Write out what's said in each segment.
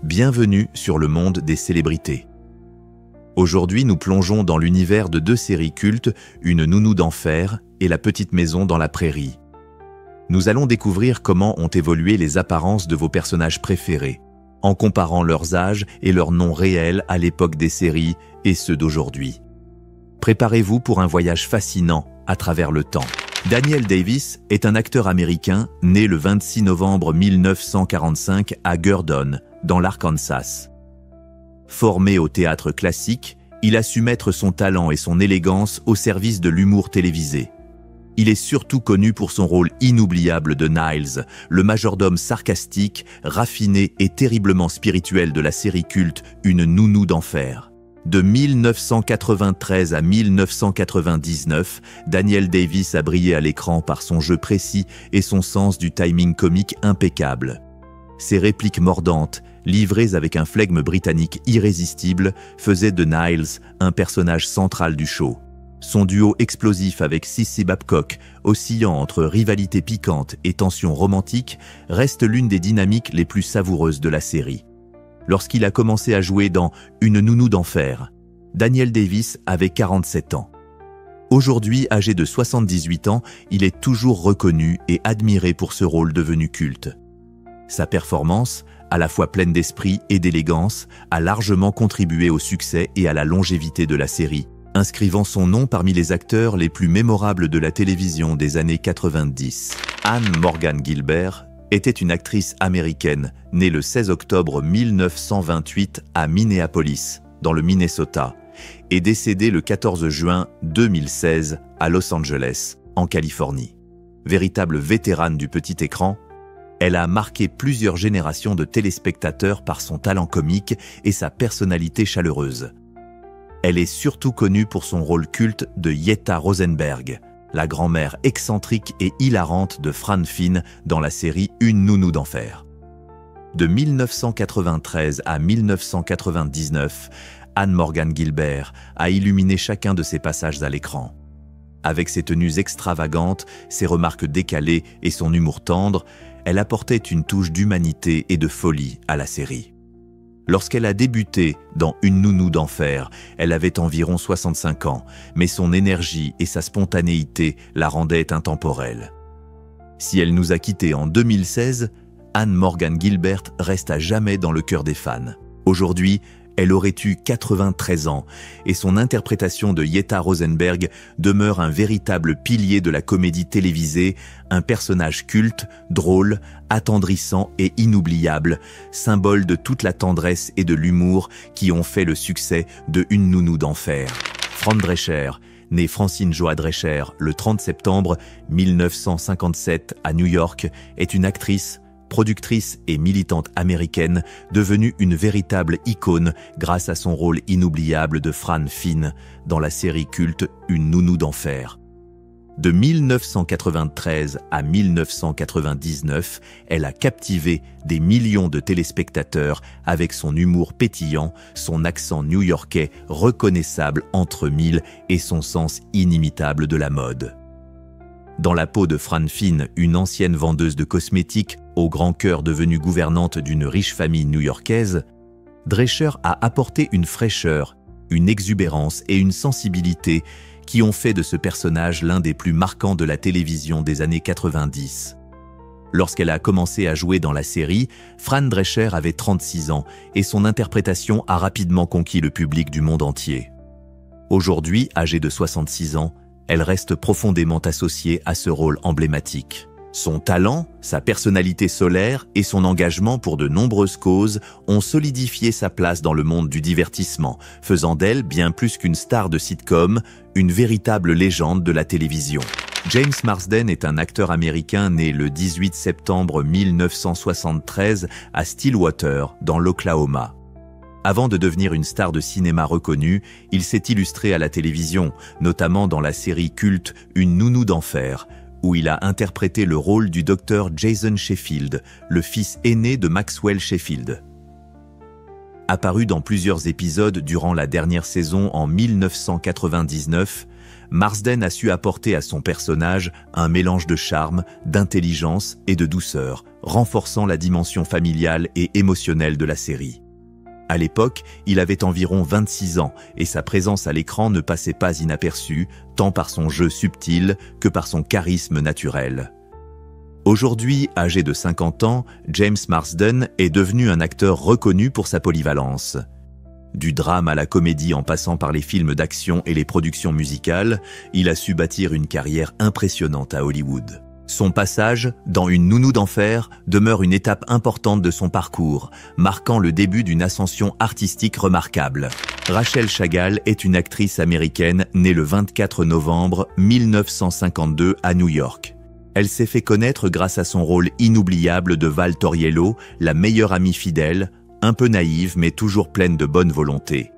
Bienvenue sur le monde des célébrités. Aujourd'hui, nous plongeons dans l'univers de deux séries cultes, Une nounou d'enfer et La petite maison dans la prairie. Nous allons découvrir comment ont évolué les apparences de vos personnages préférés, en comparant leurs âges et leurs noms réels à l'époque des séries et ceux d'aujourd'hui. Préparez-vous pour un voyage fascinant à travers le temps. Daniel Davis est un acteur américain né le 26 novembre 1945 à Gurdon, dans l'Arkansas. Formé au théâtre classique, il a su mettre son talent et son élégance au service de l'humour télévisé. Il est surtout connu pour son rôle inoubliable de Niles, le majordome sarcastique, raffiné et terriblement spirituel de la série culte Une nounou d'enfer. De 1993 à 1999, Daniel Davis a brillé à l'écran par son jeu précis et son sens du timing comique impeccable. Ses répliques mordantes, livrées avec un flegme britannique irrésistible, faisaient de Niles un personnage central du show. Son duo explosif avec Cissy Babcock, oscillant entre rivalité piquante et tension romantique, reste l'une des dynamiques les plus savoureuses de la série. Lorsqu'il a commencé à jouer dans Une nounou d'enfer, Daniel Davis avait 47 ans. Aujourd'hui, âgé de 78 ans, il est toujours reconnu et admiré pour ce rôle devenu culte. Sa performance, à la fois pleine d'esprit et d'élégance, a largement contribué au succès et à la longévité de la série, inscrivant son nom parmi les acteurs les plus mémorables de la télévision des années 90. Anne Morgan Gilbert était une actrice américaine née le 16 octobre 1928 à Minneapolis, dans le Minnesota, et décédée le 14 juin 2016 à Los Angeles, en Californie. Véritable vétérane du petit écran, elle a marqué plusieurs générations de téléspectateurs par son talent comique et sa personnalité chaleureuse. Elle est surtout connue pour son rôle culte de Yetta Rosenberg, la grand-mère excentrique et hilarante de Fran Finn dans la série Une nounou d'enfer. De 1993 à 1999, Anne Morgan Gilbert a illuminé chacun de ses passages à l'écran. Avec ses tenues extravagantes, ses remarques décalées et son humour tendre, elle apportait une touche d'humanité et de folie à la série. Lorsqu'elle a débuté dans Une nounou d'enfer, elle avait environ 65 ans, mais son énergie et sa spontanéité la rendaient intemporelle. Si elle nous a quittés en 2016, Anne Morgan Gilbert reste à jamais dans le cœur des fans. Aujourd'hui, elle aurait eu 93 ans et son interprétation de Yetta Rosenberg demeure un véritable pilier de la comédie télévisée, un personnage culte, drôle, attendrissant et inoubliable, symbole de toute la tendresse et de l'humour qui ont fait le succès de Une nounou d'enfer. Fran Drescher, née Francine Joa Drescher le 30 septembre 1957 à New York, est une actrice, productrice et militante américaine, devenue une véritable icône grâce à son rôle inoubliable de Fran Finn dans la série culte Une nounou d'enfer. De 1993 à 1999, elle a captivé des millions de téléspectateurs avec son humour pétillant, son accent new-yorkais reconnaissable entre mille et son sens inimitable de la mode. Dans la peau de Fran Finn, une ancienne vendeuse de cosmétiques, au grand cœur devenue gouvernante d'une riche famille new-yorkaise, Drescher a apporté une fraîcheur, une exubérance et une sensibilité qui ont fait de ce personnage l'un des plus marquants de la télévision des années 90. Lorsqu'elle a commencé à jouer dans la série, Fran Drescher avait 36 ans et son interprétation a rapidement conquis le public du monde entier. Aujourd'hui, âgée de 66 ans, elle reste profondément associée à ce rôle emblématique. Son talent, sa personnalité solaire et son engagement pour de nombreuses causes ont solidifié sa place dans le monde du divertissement, faisant d'elle, bien plus qu'une star de sitcom, une véritable légende de la télévision. James Marsden est un acteur américain né le 18 septembre 1973 à Stillwater, dans l'Oklahoma. Avant de devenir une star de cinéma reconnue, il s'est illustré à la télévision, notamment dans la série culte Une nounou d'enfer, où il a interprété le rôle du docteur Jason Sheffield, le fils aîné de Maxwell Sheffield. Apparue dans plusieurs épisodes durant la dernière saison en 1999, Marsden a su apporter à son personnage un mélange de charme, d'intelligence et de douceur, renforçant la dimension familiale et émotionnelle de la série. À l'époque, il avait environ 26 ans et sa présence à l'écran ne passait pas inaperçue, tant par son jeu subtil que par son charisme naturel. Aujourd'hui, âgé de 50 ans, James Marsden est devenu un acteur reconnu pour sa polyvalence. Du drame à la comédie en passant par les films d'action et les productions musicales, il a su bâtir une carrière impressionnante à Hollywood. Son passage dans Une nounou d'enfer demeure une étape importante de son parcours, marquant le début d'une ascension artistique remarquable. Rachel Chagall est une actrice américaine née le 24 novembre 1952 à New York. Elle s'est fait connaître grâce à son rôle inoubliable de Val Toriello, la meilleure amie fidèle, un peu naïve mais toujours pleine de bonne volonté.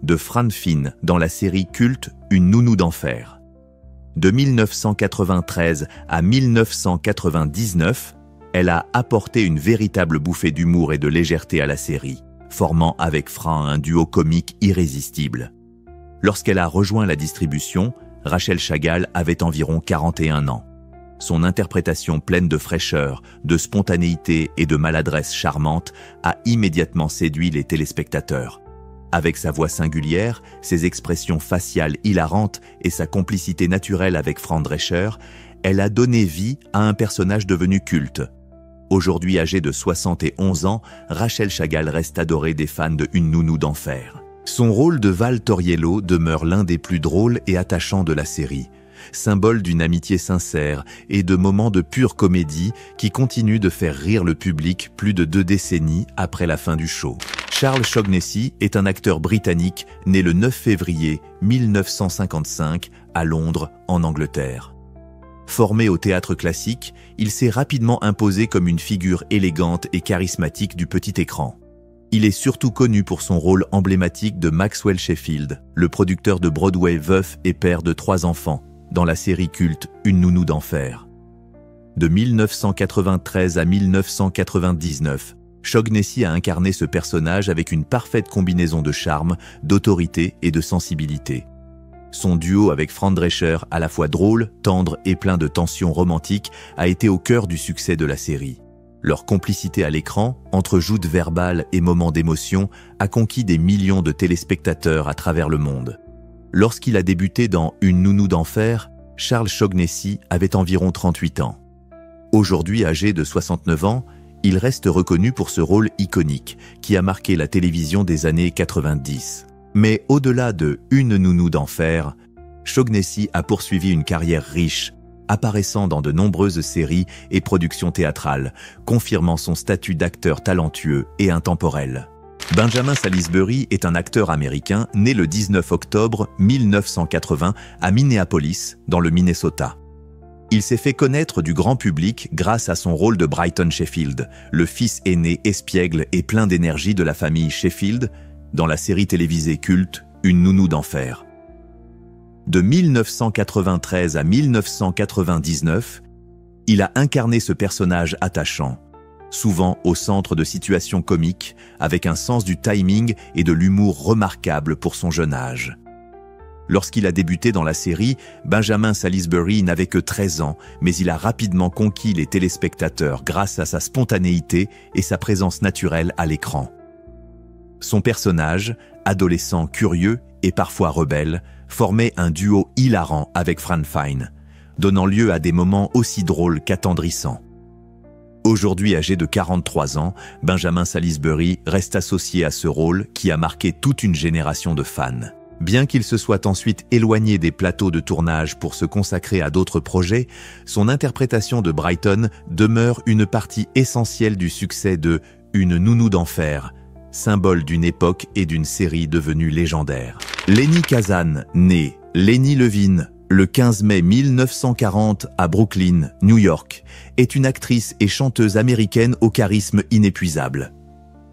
De Fran Finn dans la série culte Une nounou d'enfer. De 1993 à 1999, elle a apporté une véritable bouffée d'humour et de légèreté à la série, formant avec Fran un duo comique irrésistible. Lorsqu'elle a rejoint la distribution, Rachel Chagall avait environ 41 ans. Son interprétation pleine de fraîcheur, de spontanéité et de maladresse charmante a immédiatement séduit les téléspectateurs. Avec sa voix singulière, ses expressions faciales hilarantes et sa complicité naturelle avec Fran Drescher, elle a donné vie à un personnage devenu culte. Aujourd'hui âgée de 71 ans, Rachel Chagall reste adorée des fans de Une nounou d'enfer. Son rôle de Val Toriello demeure l'un des plus drôles et attachants de la série, symbole d'une amitié sincère et de moments de pure comédie qui continuent de faire rire le public plus de 2 décennies après la fin du show. Charles Shaughnessy est un acteur britannique né le 9 février 1955 à Londres, en Angleterre. Formé au théâtre classique, il s'est rapidement imposé comme une figure élégante et charismatique du petit écran. Il est surtout connu pour son rôle emblématique de Maxwell Sheffield, le producteur de Broadway veuf et père de 3 enfants, dans la série culte Une nounou d'enfer. De 1993 à 1999, Shaughnessy a incarné ce personnage avec une parfaite combinaison de charme, d'autorité et de sensibilité. Son duo avec Fran Drescher, à la fois drôle, tendre et plein de tensions romantiques, a été au cœur du succès de la série. Leur complicité à l'écran, entre joutes verbales et moments d'émotion, a conquis des millions de téléspectateurs à travers le monde. Lorsqu'il a débuté dans Une nounou d'enfer, Charles Shaughnessy avait environ 38 ans. Aujourd'hui âgé de 69 ans, il reste reconnu pour ce rôle iconique qui a marqué la télévision des années 90. Mais au-delà de Une nounou d'enfer, Shaughnessy a poursuivi une carrière riche, apparaissant dans de nombreuses séries et productions théâtrales, confirmant son statut d'acteur talentueux et intemporel. Benjamin Salisbury est un acteur américain né le 19 octobre 1980 à Minneapolis, dans le Minnesota. Il s'est fait connaître du grand public grâce à son rôle de Brighton Sheffield, le fils aîné espiègle et plein d'énergie de la famille Sheffield, dans la série télévisée culte Une nounou d'enfer. De 1993 à 1999, il a incarné ce personnage attachant, souvent au centre de situations comiques, avec un sens du timing et de l'humour remarquable pour son jeune âge. Lorsqu'il a débuté dans la série, Benjamin Salisbury n'avait que 13 ans, mais il a rapidement conquis les téléspectateurs grâce à sa spontanéité et sa présence naturelle à l'écran. Son personnage, adolescent curieux et parfois rebelle, formait un duo hilarant avec Fran Fine, donnant lieu à des moments aussi drôles qu'attendrissants. Aujourd'hui âgé de 43 ans, Benjamin Salisbury reste associé à ce rôle qui a marqué toute une génération de fans. Bien qu'il se soit ensuite éloigné des plateaux de tournage pour se consacrer à d'autres projets, son interprétation de Brighton demeure une partie essentielle du succès de Une nounou d'enfer, symbole d'une époque et d'une série devenue légendaire. Lenny Kazan, née Lenny Levine, le 15 mai 1940 à Brooklyn, New York, est une actrice et chanteuse américaine au charisme inépuisable.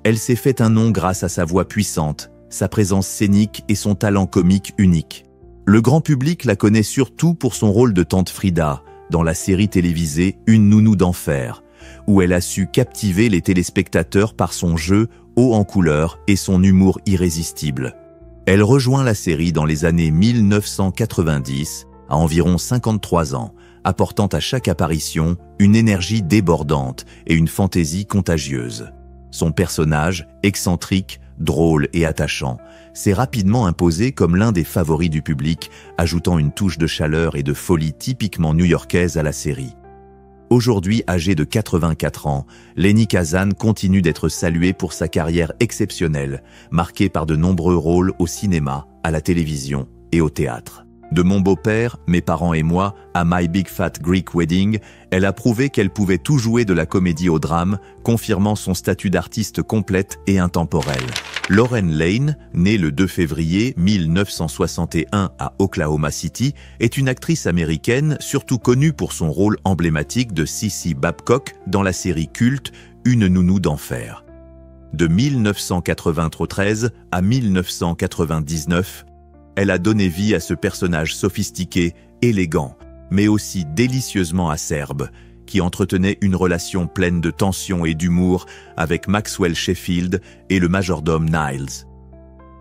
Elle s'est fait un nom grâce à sa voix puissante, sa présence scénique et son talent comique unique. Le grand public la connaît surtout pour son rôle de tante Frida dans la série télévisée Une nounou d'enfer, où elle a su captiver les téléspectateurs par son jeu haut en couleur et son humour irrésistible. Elle rejoint la série dans les années 1990, à environ 53 ans, apportant à chaque apparition une énergie débordante et une fantaisie contagieuse. Son personnage, excentrique, drôle et attachant, s'est rapidement imposé comme l'un des favoris du public, ajoutant une touche de chaleur et de folie typiquement new-yorkaise à la série. Aujourd'hui âgée de 84 ans, Lenny Kazan continue d'être saluée pour sa carrière exceptionnelle, marquée par de nombreux rôles au cinéma, à la télévision et au théâtre. De Mon beau-père, Mes parents et moi, à My Big Fat Greek Wedding, elle a prouvé qu'elle pouvait tout jouer de la comédie au drame, confirmant son statut d'artiste complète et intemporelle. Lauren Lane, née le 2 février 1961 à Oklahoma City, est une actrice américaine surtout connue pour son rôle emblématique de Cissy Babcock dans la série culte Une nounou d'enfer. De 1993 à 1999, elle a donné vie à ce personnage sophistiqué, élégant, mais aussi délicieusement acerbe, qui entretenait une relation pleine de tension et d'humour avec Maxwell Sheffield et le majordome Niles.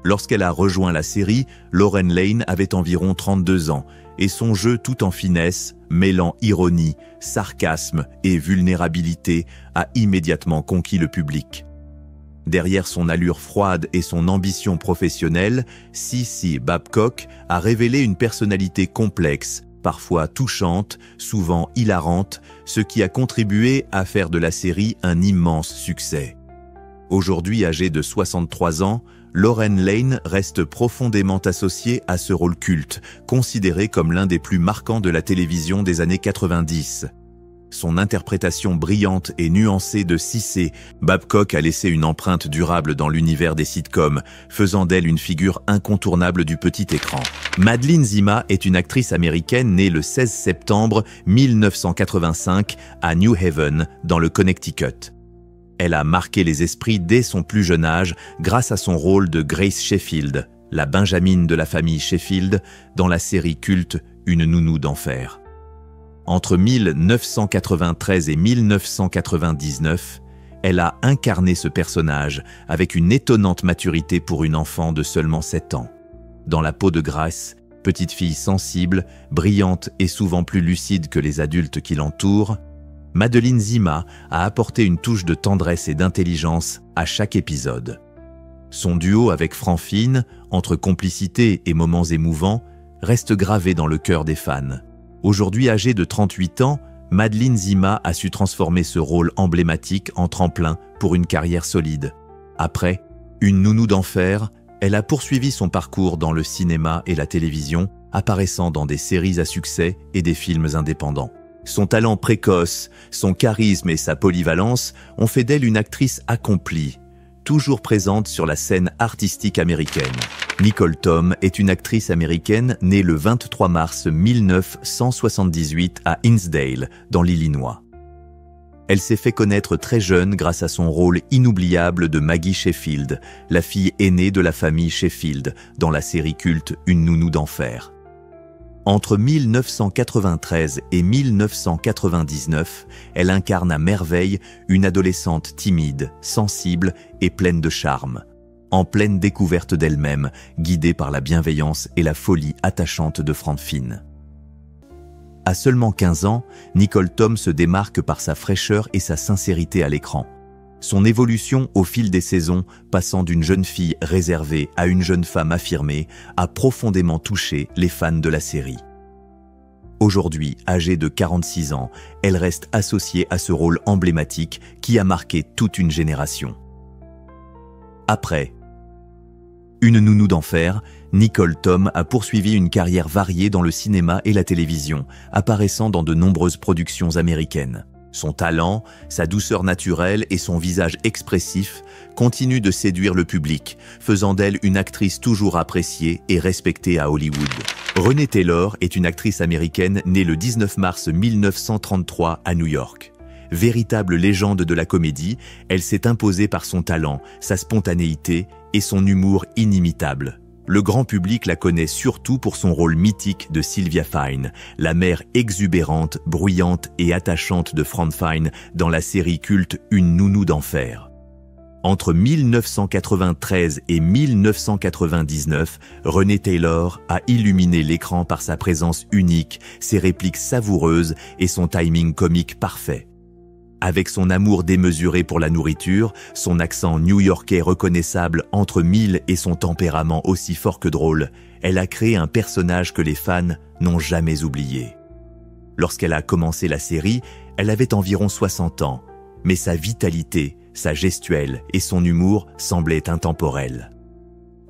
Lorsqu'elle a rejoint la série, Lauren Lane avait environ 32 ans et son jeu tout en finesse, mêlant ironie, sarcasme et vulnérabilité, a immédiatement conquis le public. Derrière son allure froide et son ambition professionnelle, Cissy Babcock a révélé une personnalité complexe, parfois touchante, souvent hilarante, ce qui a contribué à faire de la série un immense succès. Aujourd'hui âgée de 63 ans, Lauren Lane reste profondément associée à ce rôle culte, considéré comme l'un des plus marquants de la télévision des années 90. Son interprétation brillante et nuancée de Cissy Babcock a laissé une empreinte durable dans l'univers des sitcoms, faisant d'elle une figure incontournable du petit écran. Madeline Zima est une actrice américaine née le 16 septembre 1985 à New Haven, dans le Connecticut. Elle a marqué les esprits dès son plus jeune âge grâce à son rôle de Grace Sheffield, la Benjamine de la famille Sheffield, dans la série culte Une nounou d'enfer. Entre 1993 et 1999, elle a incarné ce personnage avec une étonnante maturité pour une enfant de seulement 7 ans. Dans la peau de Grace, petite fille sensible, brillante et souvent plus lucide que les adultes qui l'entourent, Madeline Zima a apporté une touche de tendresse et d'intelligence à chaque épisode. Son duo avec Francine, entre complicité et moments émouvants, reste gravé dans le cœur des fans. Aujourd'hui âgée de 38 ans, Madeline Zima a su transformer ce rôle emblématique en tremplin pour une carrière solide. Après Une nounou d'enfer, elle a poursuivi son parcours dans le cinéma et la télévision, apparaissant dans des séries à succès et des films indépendants. Son talent précoce, son charisme et sa polyvalence ont fait d'elle une actrice accomplie, toujours présente sur la scène artistique américaine. Nicole Thom est une actrice américaine née le 23 mars 1978 à Hinsdale, dans l'Illinois. Elle s'est fait connaître très jeune grâce à son rôle inoubliable de Maggie Sheffield, la fille aînée de la famille Sheffield, dans la série culte Une nounou d'enfer. Entre 1993 et 1999, elle incarne à merveille une adolescente timide, sensible et pleine de charme, en pleine découverte d'elle-même, guidée par la bienveillance et la folie attachante de Francine. À seulement 15 ans, Nicole Thom se démarque par sa fraîcheur et sa sincérité à l'écran. Son évolution au fil des saisons, passant d'une jeune fille réservée à une jeune femme affirmée, a profondément touché les fans de la série. Aujourd'hui, âgée de 46 ans, elle reste associée à ce rôle emblématique qui a marqué toute une génération. Après Une nounou d'enfer, Nicole Thom a poursuivi une carrière variée dans le cinéma et la télévision, apparaissant dans de nombreuses productions américaines. Son talent, sa douceur naturelle et son visage expressif continuent de séduire le public, faisant d'elle une actrice toujours appréciée et respectée à Hollywood. Renée Taylor est une actrice américaine née le 19 mars 1933 à New York. Véritable légende de la comédie, elle s'est imposée par son talent, sa spontanéité et son humour inimitable. Le grand public la connaît surtout pour son rôle mythique de Sylvia Fine, la mère exubérante, bruyante et attachante de Fran Fine dans la série culte Une nounou d'enfer. Entre 1993 et 1999, Renée Taylor a illuminé l'écran par sa présence unique, ses répliques savoureuses et son timing comique parfait. Avec son amour démesuré pour la nourriture, son accent new-yorkais reconnaissable entre mille et son tempérament aussi fort que drôle, elle a créé un personnage que les fans n'ont jamais oublié. Lorsqu'elle a commencé la série, elle avait environ 60 ans, mais sa vitalité, sa gestuelle et son humour semblaient intemporels.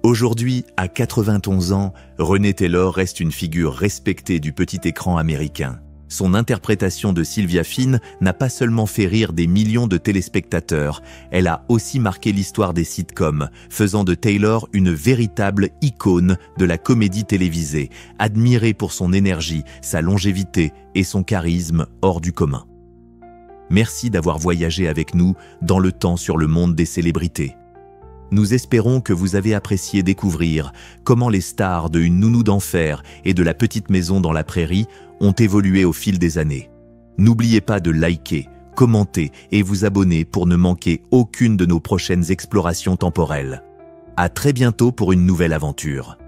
Aujourd'hui, à 91 ans, Renée Taylor reste une figure respectée du petit écran américain. Son interprétation de Sylvia Finn n'a pas seulement fait rire des millions de téléspectateurs, elle a aussi marqué l'histoire des sitcoms, faisant de Taylor une véritable icône de la comédie télévisée, admirée pour son énergie, sa longévité et son charisme hors du commun. Merci d'avoir voyagé avec nous dans le temps sur le monde des célébrités. Nous espérons que vous avez apprécié découvrir comment les stars de Une nounou d'enfer et de La petite maison dans la prairie ont évolué au fil des années. N'oubliez pas de liker, commenter et vous abonner pour ne manquer aucune de nos prochaines explorations temporelles. À très bientôt pour une nouvelle aventure.